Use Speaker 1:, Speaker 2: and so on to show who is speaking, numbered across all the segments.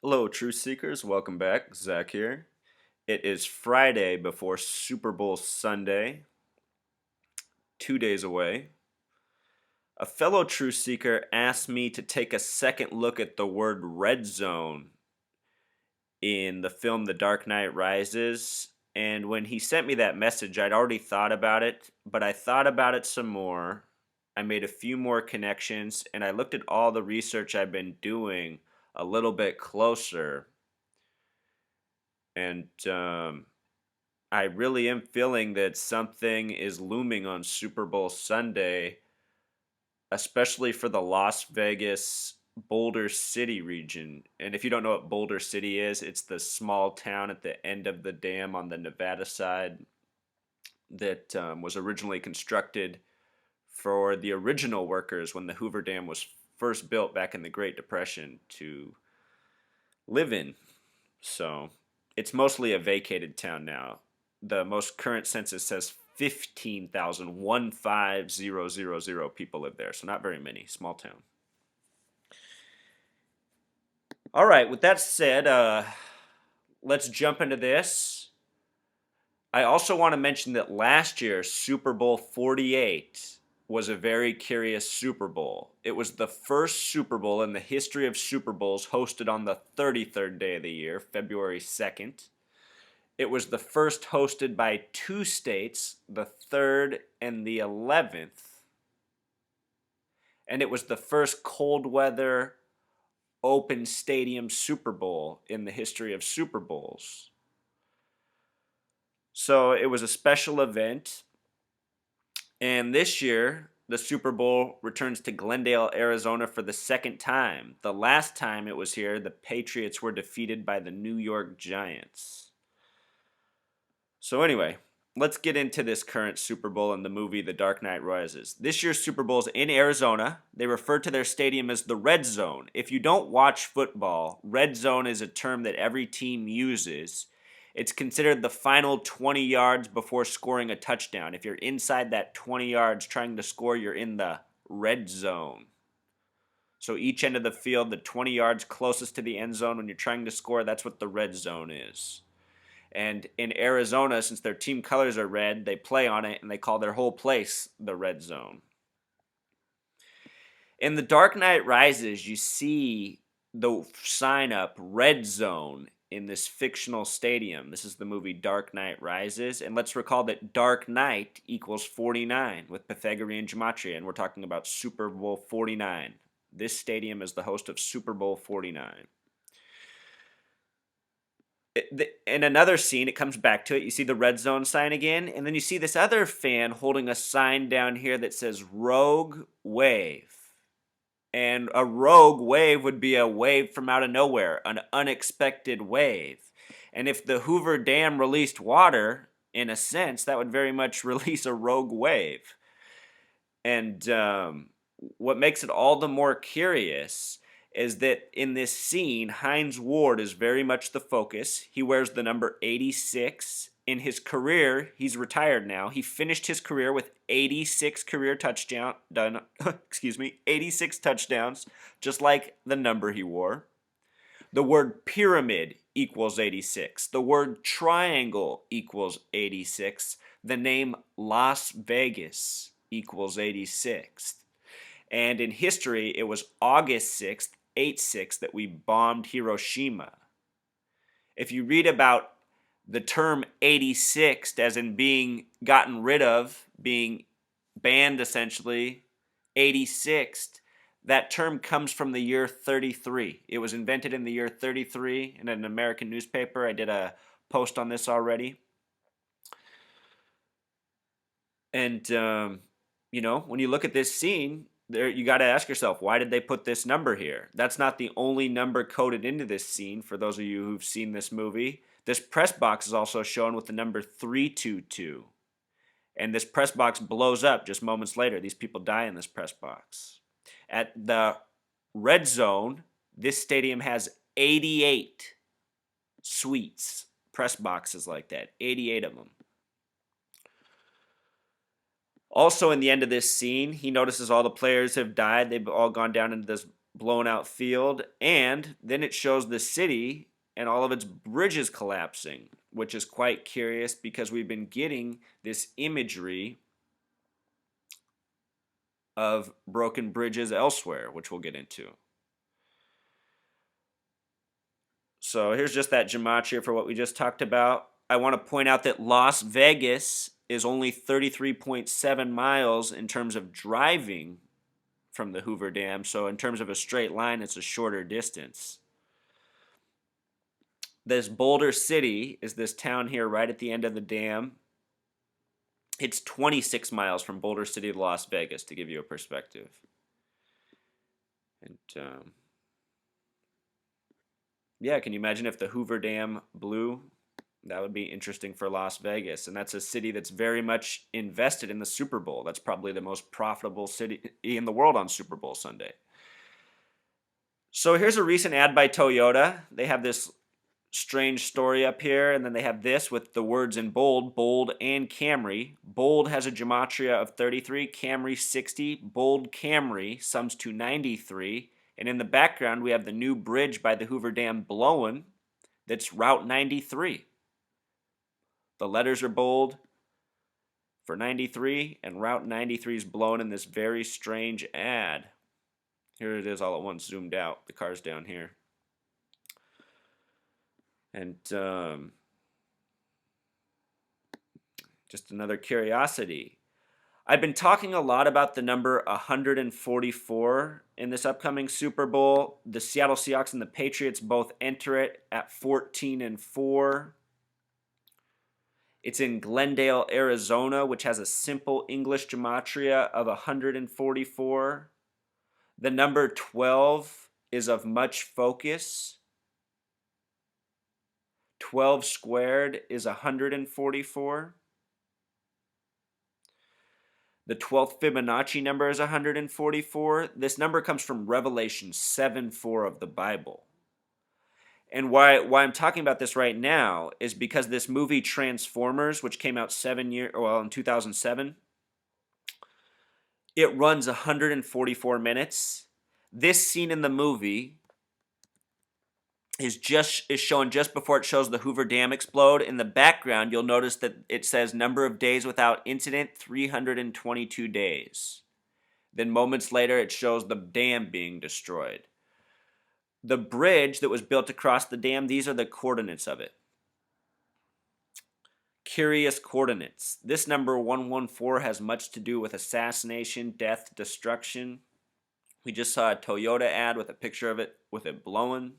Speaker 1: Hello, Truth Seekers. Welcome back. Zach here. It is Friday before Super Bowl Sunday, 2 days away. A fellow Truth Seeker asked me to take a second look at the word red zone in the film The Dark Knight Rises. And when he sent me that message, I'd already thought about it, but I thought about it some more. I made a few more connections, and I looked at all the research I've been doing a little bit closer. And I really am feeling that something is looming on Super Bowl Sunday, especially for the Las Vegas Boulder City region. And if you don't know what Boulder City is, it's the small town at the end of the dam on the Nevada side that was originally constructed for the original workers when the Hoover Dam was first built back in the Great Depression to live in. So it's mostly a vacated town now. The most current census says 15,000 people live there, so not very many. Small town. All right, with that said, let's jump into this. I also want to mention that last year, Super Bowl 48 was a very curious Super Bowl. It was the first Super Bowl in the history of Super Bowls hosted on the 33rd day of the year, February 2nd. It was the first hosted by two states, the 3rd and the 11th. And it was the first cold weather open stadium Super Bowl in the history of Super Bowls. So it was a special event. And this year, the Super Bowl returns to Glendale, Arizona for the second time. The last time it was here, the Patriots were defeated by the New York Giants. So anyway, let's get into this current Super Bowl and the movie The Dark Knight Rises. This year's Super Bowl is in Arizona. They refer to their stadium as the Red Zone. If you don't watch football, Red Zone is a term that every team uses. It's considered the final 20 yards before scoring a touchdown. If you're inside that 20 yards trying to score, you're in the red zone. So each end of the field, the 20 yards closest to the end zone when you're trying to score, that's what the red zone is. And in Arizona, since their team colors are red, they play on it and they call their whole place the red zone. In The Dark Knight Rises, you see the sign up red zone in this fictional stadium. This is the movie Dark Knight Rises. And let's recall that Dark Knight equals 49 with Pythagorean gematria. And we're talking about Super Bowl 49. This stadium is the host of Super Bowl 49. In another scene, it comes back to it. You see the red zone sign again, and then you see this other fan holding a sign down here that says Rogue Wave. And a rogue wave would be a wave from out of nowhere, an unexpected wave. And if the Hoover Dam released water, in a sense, that would very much release a rogue wave. And what makes it all the more curious is that in this scene, Hines Ward is very much the focus. He wears the number 86. In his career, he's retired now. He finished his career with 86 career touchdown done. 86 touchdowns, just like the number he wore. The word pyramid equals 86. The word triangle equals 86. The name Las Vegas equals 86. And in history, it was August 6th, 8/6, that we bombed Hiroshima. If you read about the term 86th as in being gotten rid of, being banned essentially, 86th, that term comes from the year 33. It was invented in the year 33 in an American newspaper. I did a post on this already. And, when you look at this scene, there you got to ask yourself, why did they put this number here? That's not the only number coded into this scene for those of you who've seen this movie. This press box is also shown with the number 322. And this press box blows up just moments later. These people die in this press box. At the red zone, this stadium has 88 suites, press boxes like that, 88 of them. Also, in the end of this scene, he notices all the players have died. They've all gone down into this blown out field, and then it shows the city and all of its bridges collapsing, which is quite curious because we've been getting this imagery of broken bridges elsewhere, which we'll get into. So here's just that gematria for what we just talked about. I want to point out that Las Vegas is only 33.7 miles in terms of driving from the Hoover Dam. So in terms of a straight line, it's a shorter distance. This Boulder City is this town here right at the end of the dam. It's 26 miles from Boulder City to Las Vegas, to give you a perspective. And yeah, can you imagine if the Hoover Dam blew? That would be interesting for Las Vegas. And that's a city that's very much invested in the Super Bowl. That's probably the most profitable city in the world on Super Bowl Sunday. So here's a recent ad by Toyota. They have this strange story up here, and then they have this with the words in bold, bold and Camry. Bold has a gematria of 33, Camry 60. Bold Camry sums to 93. And in the background, we have the new bridge by the Hoover Dam blowing. That's Route 93. The letters are bold for 93, and Route 93 is blown in this very strange ad. Here it is all at once zoomed out. The car's down here. And just another curiosity. I've been talking a lot about the number 144 in this upcoming Super Bowl. The Seattle Seahawks and the Patriots both enter it at 14-4. It's in Glendale, Arizona, which has a simple English gematria of 144. The number 12 is of much focus. 12 squared is 144. The 12th Fibonacci number is 144. This number comes from Revelation 7:4 of the Bible. And why I'm talking about this right now is because this movie Transformers, which came out in 2007, it runs 144 minutes. This scene in the movie is shown just before it shows the Hoover Dam explode. In the background, you'll notice that it says number of days without incident, 322 days. Then moments later, it shows the dam being destroyed. The bridge that was built across the dam, these are the coordinates of it. Curious coordinates. This number 114 has much to do with assassination, death, destruction. We just saw a Toyota ad with a picture of it with it blowing.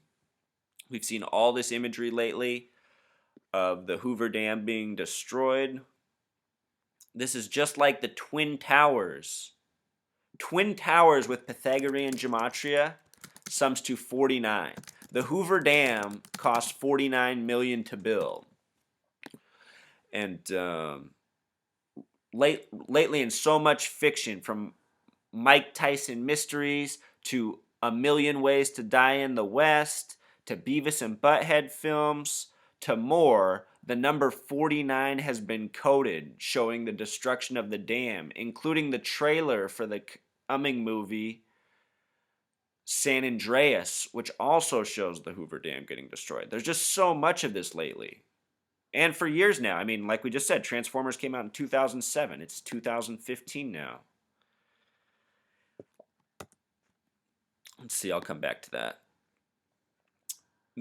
Speaker 1: We've seen all this imagery lately of the Hoover Dam being destroyed. This is just like the Twin Towers. Twin Towers with Pythagorean gematria sums to 49. The Hoover Dam cost $49 million to build. And lately in so much fiction, from Mike Tyson mysteries to A Million Ways to Die in the West to Beavis and Butthead films to more, the number 49 has been coded, showing the destruction of the dam, including the trailer for the coming movie San Andreas, which also shows the Hoover Dam getting destroyed. There's just so much of this lately. And for years now. I mean, like we just said, Transformers came out in 2007. It's 2015 now. Let's see, I'll come back to that. A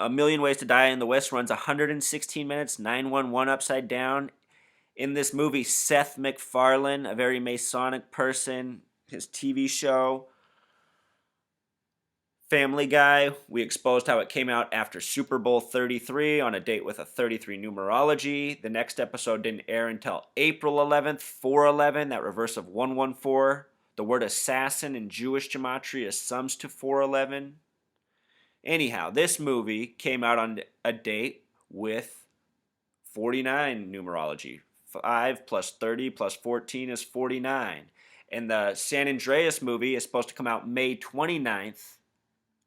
Speaker 1: Million Ways to Die in the West runs 116 minutes, 911 upside down. In this movie, Seth MacFarlane, a very Masonic person, his TV show, Family Guy, we exposed how it came out after Super Bowl 33 on a date with a 33 numerology. The next episode didn't air until April 11th, 411, that reverse of 114. The word assassin in Jewish gematria sums to 411. Anyhow, this movie came out on a date with 49 numerology. 5 plus 30 plus 14 is 49. And the San Andreas movie is supposed to come out May 29th,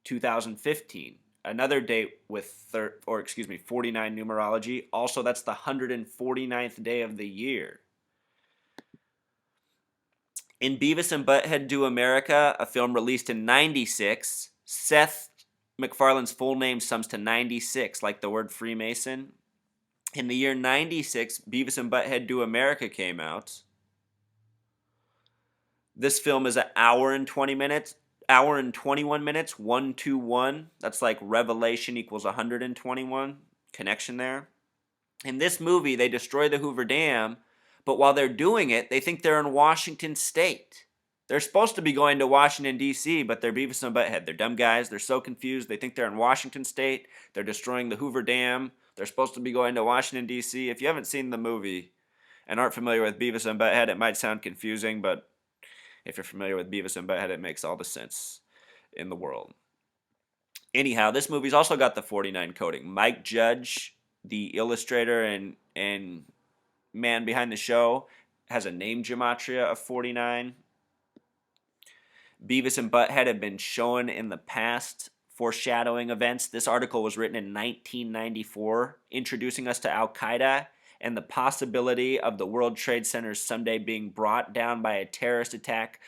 Speaker 1: 2015. Another date with 49 numerology. Also, that's the 149th day of the year. In Beavis and Butthead Do America, a film released in 96, Seth MacFarlane's full name sums to 96, like the word Freemason. In the year 96, Beavis and Butthead Do America came out. This film is an hour and 20 minutes, hour and 21 minutes, 121. That's like Revelation equals 121. Connection there. In this movie, they destroy the Hoover Dam, but while they're doing it, they think they're in Washington State. They're supposed to be going to Washington, D.C., but they're Beavis and Butthead. They're dumb guys. They're so confused. They think they're in Washington State. They're destroying the Hoover Dam. They're supposed to be going to Washington, D.C. If you haven't seen the movie and aren't familiar with Beavis and Butthead, it might sound confusing, but if you're familiar with Beavis and Butthead, it makes all the sense in the world. Anyhow, this movie's also got the 49 coding. Mike Judge, the illustrator and man behind the show, has a name gematria of 49. Beavis and Butthead have been shown in the past foreshadowing events. This article was written in 1994, introducing us to Al-Qaeda and the possibility of the World Trade Centers someday being brought down by a terrorist attack,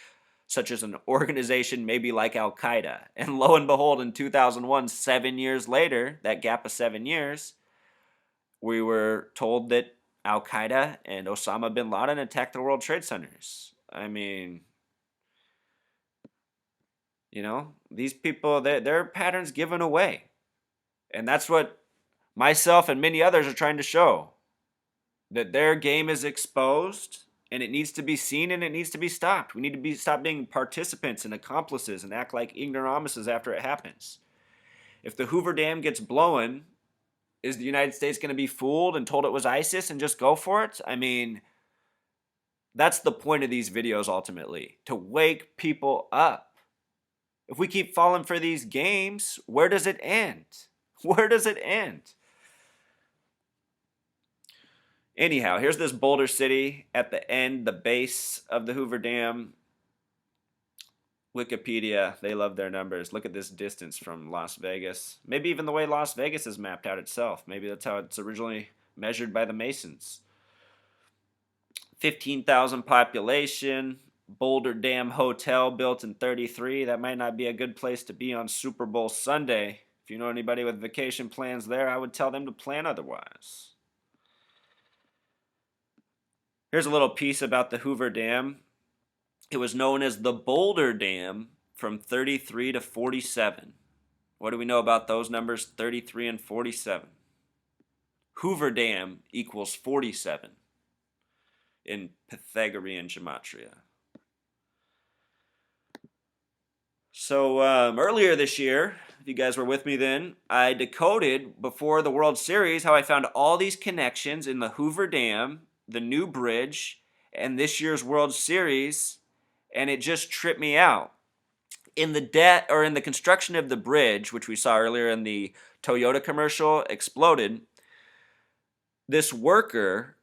Speaker 1: such as an organization maybe like Al-Qaeda. And lo and behold, in 2001, 7 years later, that gap of 7 years, we were told that Al-Qaeda and Osama bin Laden attacked the World Trade Centers. I mean, you know, these people, their patterns given away. And that's what myself and many others are trying to show. That their game is exposed, and it needs to be seen, and it needs to be stopped. We need to stop being participants and accomplices and act like ignoramuses after it happens. If the Hoover Dam gets blown, is the United States going to be fooled and told it was ISIS and just go for it? I mean, that's the point of these videos ultimately, to wake people up. If we keep falling for these games, where does it end? Where does it end? Anyhow, here's this Boulder City at the end, the base of the Hoover Dam. Wikipedia, they love their numbers. Look at this distance from Las Vegas. Maybe even the way Las Vegas is mapped out itself. Maybe that's how it's originally measured by the Masons. 15,000 population. Boulder Dam Hotel built in 33. That might not be a good place to be on Super Bowl Sunday. If you know anybody with vacation plans there, I would tell them to plan otherwise. Here's a little piece about the Hoover Dam. It was known as the Boulder Dam from 33 to 47. What do we know about those numbers, 33 and 47? Hoover Dam equals 47 in Pythagorean gematria. So earlier this year, if you guys were with me then, I decoded before the World Series how I found all these connections in the Hoover Dam, the new bridge, and this year's World Series, and it just tripped me out. In the construction of the bridge, which we saw earlier in the Toyota commercial, exploded, this worker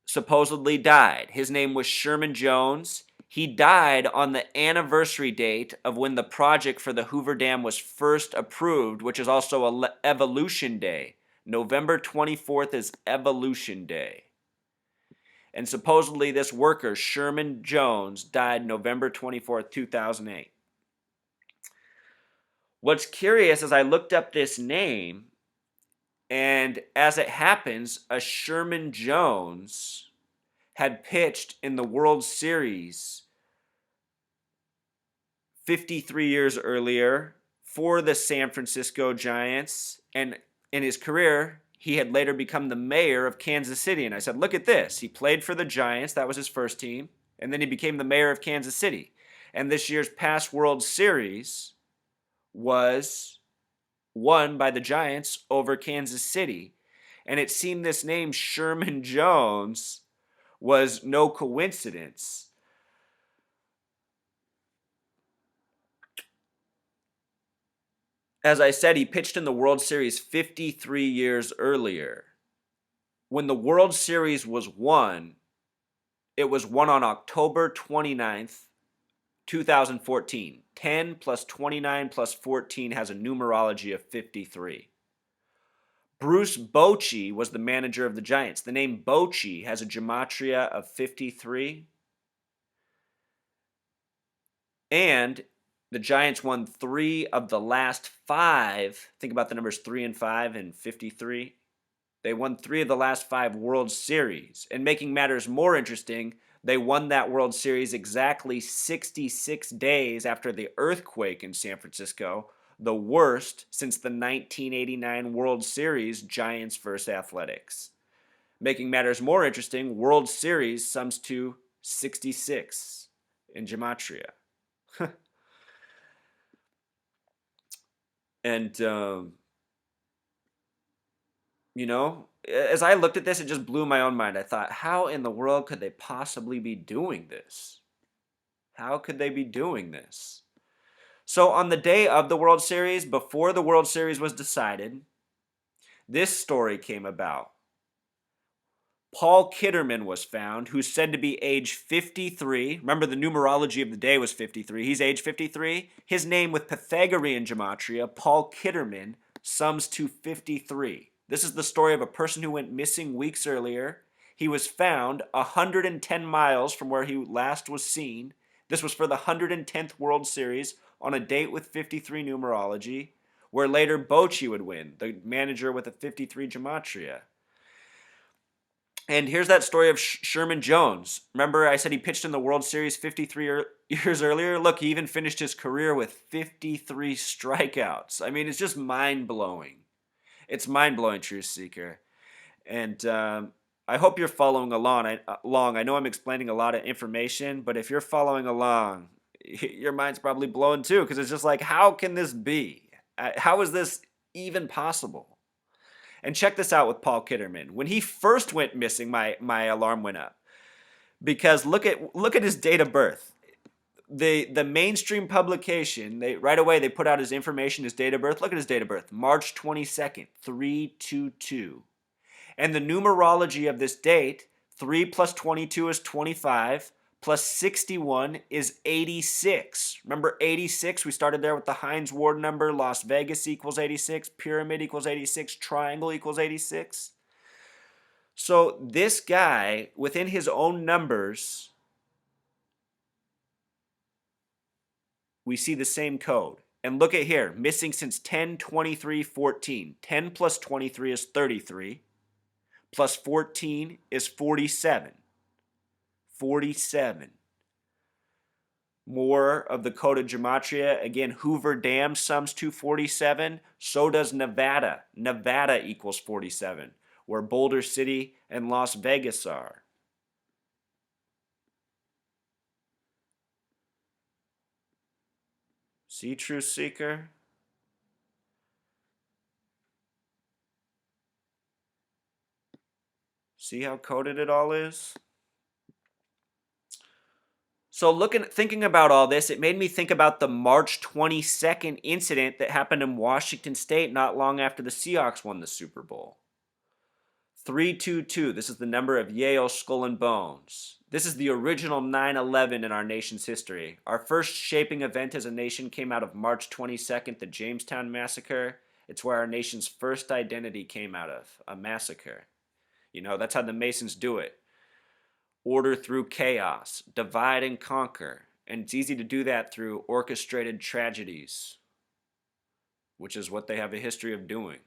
Speaker 1: supposedly died. His name was Sherman Jones. He died on the anniversary date of when the project for the Hoover Dam was first approved, which is also Evolution Day. November 24th is Evolution Day. And supposedly this worker, Sherman Jones, died November 24th, 2008. What's curious is I looked up this name, and as it happens, a Sherman Jones had pitched in the World Series 53 years earlier for the San Francisco Giants, and in his career, he had later become the mayor of Kansas City. And I said, look at this. He played for the Giants. That was his first team. And then he became the mayor of Kansas City. And this year's past World Series was won by the Giants over Kansas City. And it seemed this name, Sherman Jones, was no coincidence. As I said, he pitched in the World Series 53 years earlier. When the World Series was won, it was won on October 29th, 2014. 10 plus 29 plus 14 has a numerology of 53. Bruce Bochy was the manager of the Giants. The name Bochy has a gematria of 53. And the Giants won 3 of the last 5. Think about the numbers 3 and 5 and 53. They won 3 of the last 5 World Series. And making matters more interesting, they won that World Series exactly 66 days after the earthquake in San Francisco, the worst since the 1989 World Series, Giants versus Athletics. Making matters more interesting, World Series sums to 66 in gematria. And, as I looked at this, it just blew my own mind. I thought, how in the world could they possibly be doing this? How could they be doing this? So, on the day of the World Series, before the World Series was decided, this story came about. Paul Kitterman was found, who's said to be age 53. Remember, the numerology of the day was 53. He's age 53. His name with Pythagorean gematria, Paul Kitterman, sums to 53. This is the story of a person who went missing weeks earlier. He was found 110 miles from where he last was seen. This was for the 110th World Series on a date with 53 numerology, where later Bochy would win, the manager with a 53 gematria. And here's that story of Sherman Jones. Remember I said he pitched in the World Series 53 years earlier? Look, he even finished his career with 53 strikeouts. I mean, it's just mind-blowing. It's mind-blowing, Truth Seeker. And I hope you're following along. I know I'm explaining a lot of information, but if you're following along, your mind's probably blown too, because it's just like, how can this be? How is this even possible? And check this out with Paul Kitterman. When he first went missing, my alarm went up. Because look at his date of birth. The mainstream publication, right away they put out his information, his date of birth. Look at his date of birth. March 22nd, 322. And the numerology of this date, 3 plus 22 is 25, plus 61 is 86. Remember 86? We started there with the Hines Ward number. Las Vegas equals 86. Pyramid equals 86. Triangle equals 86. So this guy, within his own numbers, we see the same code. And look at here, missing since 10/23/14. 10 plus 23 is 33. Plus 14 is 47. 47. More of the coded gematria. Again, Hoover Dam sums to 47. So does Nevada. Nevada equals 47, where Boulder City and Las Vegas are. See, Truth Seeker? See how coded it all is? So thinking about all this, it made me think about the March 22nd incident that happened in Washington State not long after the Seahawks won the Super Bowl. 322, this is the number of Yale Skull and Bones. This is the original 9/11 in our nation's history. Our first shaping event as a nation came out of March 22nd, the Jamestown Massacre. It's where our nation's first identity came out of, a massacre. That's how the Masons do it. Order through chaos, divide and conquer. And it's easy to do that through orchestrated tragedies, which is what they have a history of doing.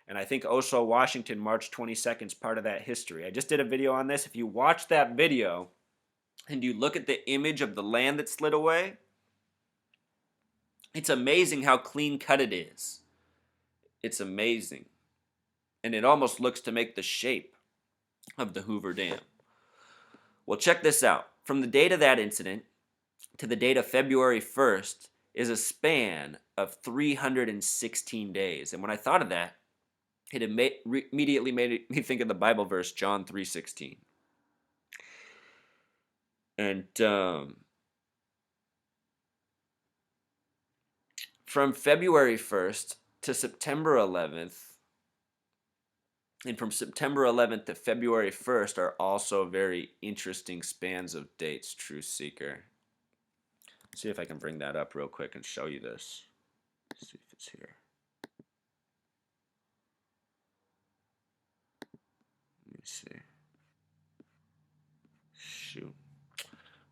Speaker 1: And I think Oslo, Washington, March 22nd is part of that history. I just did a video on this. If you watch that video and you look at the image of the land that slid away, it's amazing how clean cut it is. It's amazing. And it almost looks to make the shape of the Hoover Dam. Well, check this out. From the date of that incident to the date of February 1st is a span of 316 days. And when I thought of that, it immediately made me think of the Bible verse, John 3:16. And from February 1st to September 11th, and from September 11th to February 1st are also very interesting spans of dates, Truth Seeker. See if I can bring that up real quick and show you this. Let's see if it's here. Let me see. Shoot.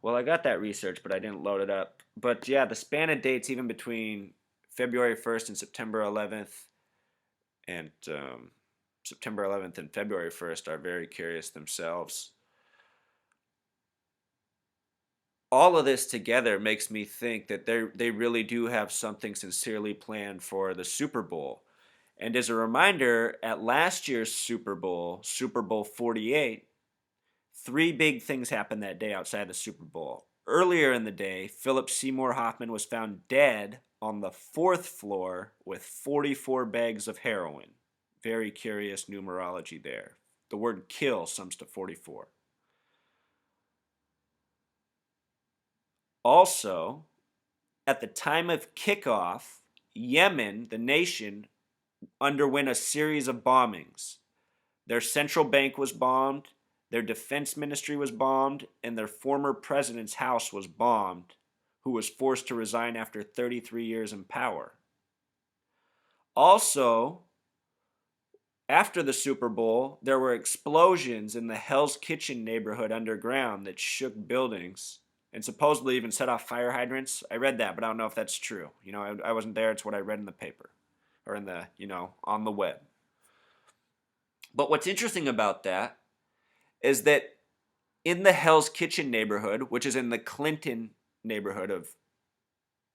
Speaker 1: Well, I got that research, but I didn't load it up But yeah, the span of dates even between February 1st and September 11th and September 11th and February 1st are very curious themselves. All of this together makes me think that they really do have something sincerely planned for the Super Bowl. And as a reminder, at last year's Super Bowl, Super Bowl 48, three big things happened that day outside the Super Bowl. Earlier in the day, Philip Seymour Hoffman was found dead on the fourth floor with 44 bags of heroin. Very curious numerology there. The word kill sums to 44. Also, at the time of kickoff, Yemen, the nation, underwent a series of bombings. Their central bank was bombed, their defense ministry was bombed, and their former president's house was bombed, who was forced to resign after 33 years in power. Also, after the Super Bowl, there were explosions in the Hell's Kitchen neighborhood underground that shook buildings and supposedly even set off fire hydrants. I read that, but I don't know if that's true. I wasn't there. It's what I read in the paper or on the web. But what's interesting about that is that in the Hell's Kitchen neighborhood, which is in the Clinton neighborhood of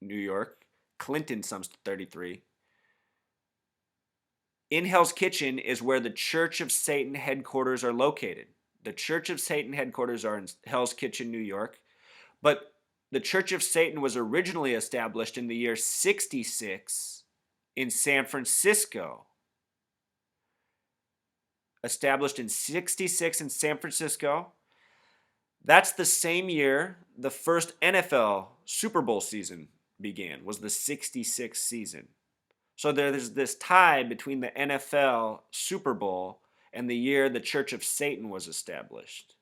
Speaker 1: New York, Clinton sums to 33. In Hell's Kitchen is where the Church of Satan headquarters are located. The Church of Satan headquarters are in Hell's Kitchen, New York. But the Church of Satan was originally established in the year 66 in San Francisco. Established in 66 in San Francisco. That's the same year the first NFL Super Bowl season began, was the 66 season. So there's this tie between the NFL Super Bowl and the year the Church of Satan was established.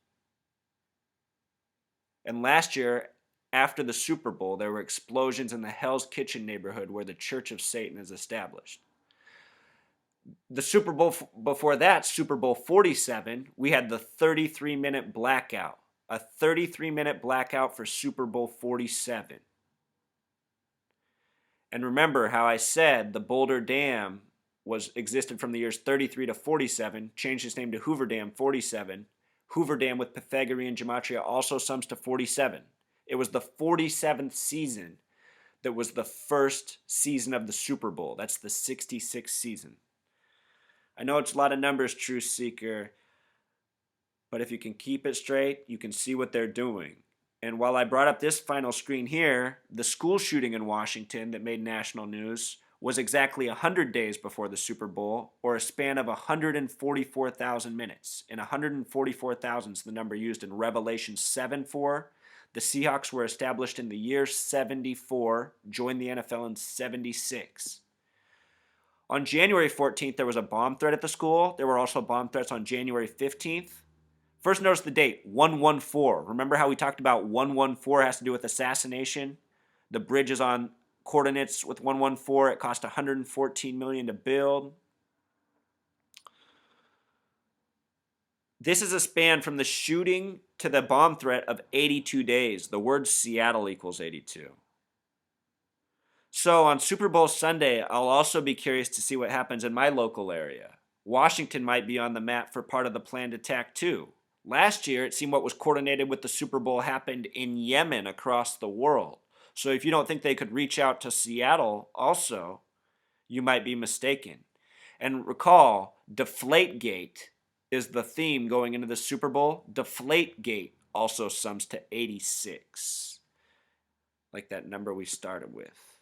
Speaker 1: And last year, after the Super Bowl, there were explosions in the Hell's Kitchen neighborhood where the Church of Satan is established. The Super Bowl before that, Super Bowl 47, we had the 33-minute blackout. A 33-minute blackout for Super Bowl 47. And remember how I said the Boulder Dam existed from the years 33 to 47, changed its name to Hoover Dam 47. Hoover Dam with Pythagorean gematria also sums to 47. It was the 47th season that was the first season of the Super Bowl. That's the 66th season. I know it's a lot of numbers, Truth Seeker, but if you can keep it straight, you can see what they're doing. And while I brought up this final screen here, the school shooting in Washington that made national news was exactly 100 days before the Super Bowl, or a span of 144,000 minutes. And 144,000 is the number used in Revelation 7:4. The Seahawks were established in the year 74, joined the NFL in 76. On January 14th, there was a bomb threat at the school. There were also bomb threats on January 15th. First, notice the date, 114. Remember how we talked about 114 has to do with assassination? The bridge is on coordinates with 114. It cost $114 million to build. This is a span from the shooting to the bomb threat of 82 days. The word Seattle equals 82. So on Super Bowl Sunday, I'll also be curious to see what happens in my local area. Washington might be on the map for part of the planned attack too. Last year, it seemed what was coordinated with the Super Bowl happened in Yemen across the world. So if you don't think they could reach out to Seattle also, you might be mistaken. And recall, Deflategate is the theme going into the Super Bowl. Deflategate also sums to 86, like that number we started with.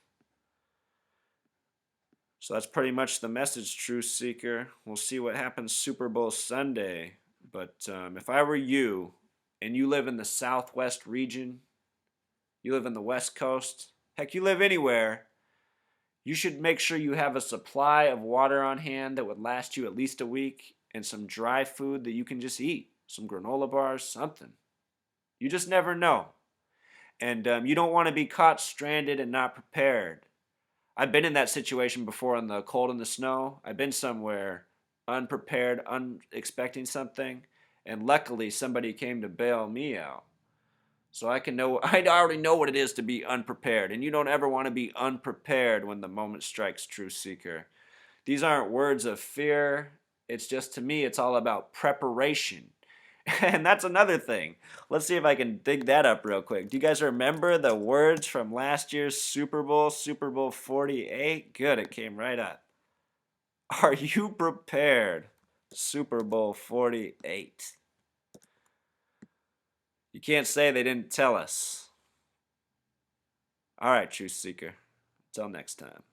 Speaker 1: So that's pretty much the message, Truth Seeker. We'll see what happens Super Bowl Sunday. But if I were you, and you live in the Southwest region, you live in the West Coast, heck, you live anywhere, you should make sure you have a supply of water on hand that would last you at least a week, and some dry food that you can just eat. Some granola bars, something. You just never know. And you don't want to be caught stranded and not prepared. I've been in that situation before in the cold and the snow. I've been somewhere unprepared, unexpecting something, and luckily somebody came to bail me out. So I can know, I already know what it is to be unprepared. And you don't ever want to be unprepared when the moment strikes, true seeker. These aren't words of fear. It's just, to me, it's all about preparation. And that's another thing. Let's see if I can dig that up real quick. Do you guys remember the words from last year's Super Bowl, Super Bowl 48? Good, it came right up. Are you prepared? Super Bowl 48. You can't say they didn't tell us. All right, Truth Seeker. Until next time.